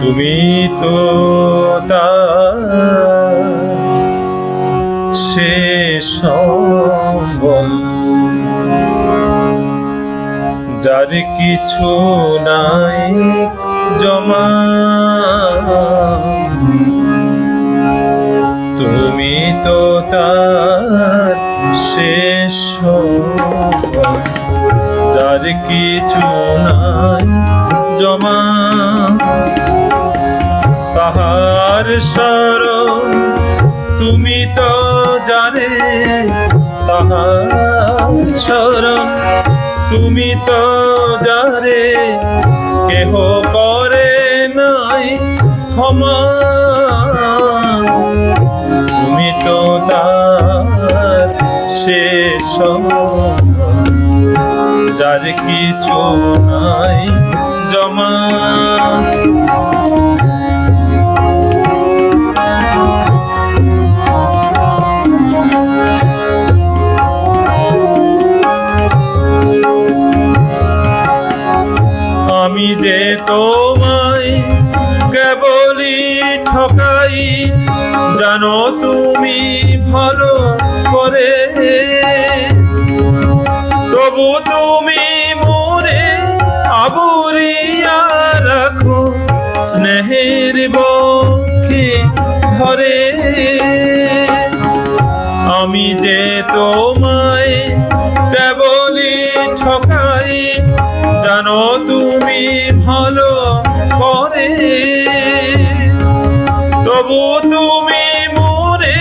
তুমি তো তার শেষ সম্বল, যার কিছু নাই জমা। তুমি তো তার শেষ সম্বল, যার কিছু নাই জমা। তাহার শরণ তুমি তো জানে, তাহার শরণ তুমি তো জানে, কেহ করে নাই ক্ষমা। তুমি তো তার শেষ সম্বল, যার কিছু নাই জমা। আমি যে তোমায় কেবলই ঠকাই, জানো তুমি ভালো করে, তবু তুমি মোরে আবরিয়া রাখো স্নেহের বক্ষে ধরে। আমি যে তোমায় কেবলই ঠকাই, জানো তুমি ভালো করে, তবু তুমি মোরে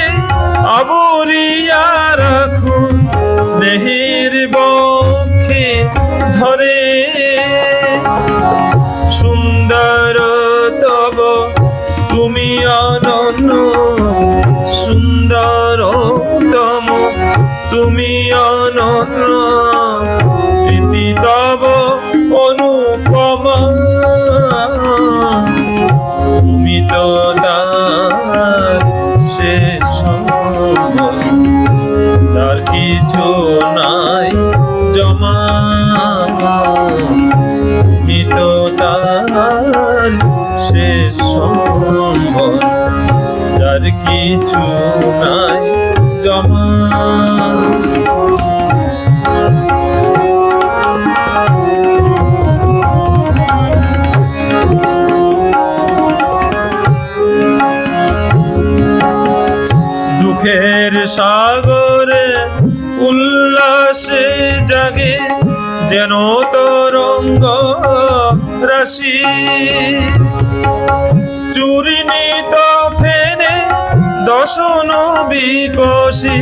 আবরিয়া রাখো স্নেহের বক্ষে ধরে। সুন্দর তব তুমি অনন্য, সুন্দরতম তুমি অনন্য, প্রীতি তব অনুপমা। তুমি তো তার শেষ সম্বল, যার কিছু নাই জমা। তুমি তো তার শেষ সম্বল, যার কিছু নাই জমা। দুঃখের সাগরে উল্লাসে জাগে যেন তরঙ্গ রাশি, চূর্ণিত ফেনে দশন বিকশি,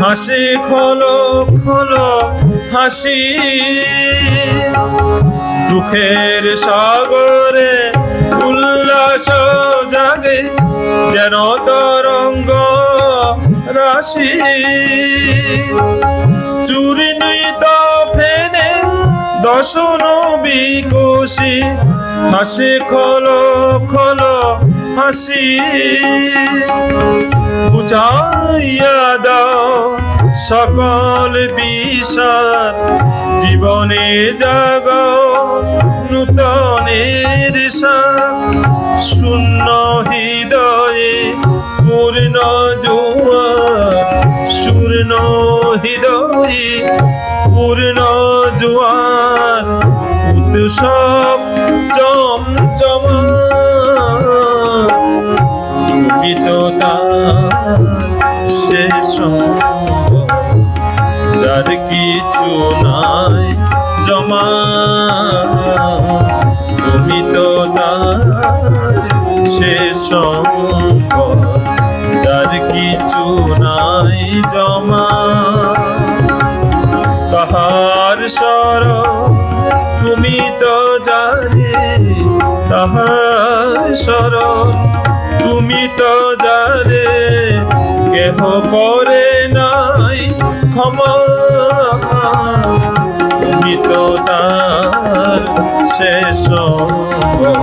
হাসে খলো খলো হাসি। দুঃখের সাগরে উল্লাস জাগে যেন তরঙ্গ রাশি, চূর্ণিত ফেনে দশন বিকশি, হাসে খলো খলো হাসি। বুঝাইয়া দাও সকল বিষাদ, জীবনে জাগাও নূতনের স্বাদ। শূন্য হৃদয়ে পূর্ণ জোয়ার, শূন্য হৃদয়ে পূর্ণ জোয়ার, উৎসব জমজমা। তুমি তো তার শেষ সম্বল, যার কিছু নাই জমা। তুমি তো তার শেষ সম্বল, যার কিছু নাই জমা। তাহার শরণ তুমি তো জানে, তাহার শরণ তুমি তো জানে, কেহ করে নাই ক্ষমা। তুমি তো তার শেষ সম্বল,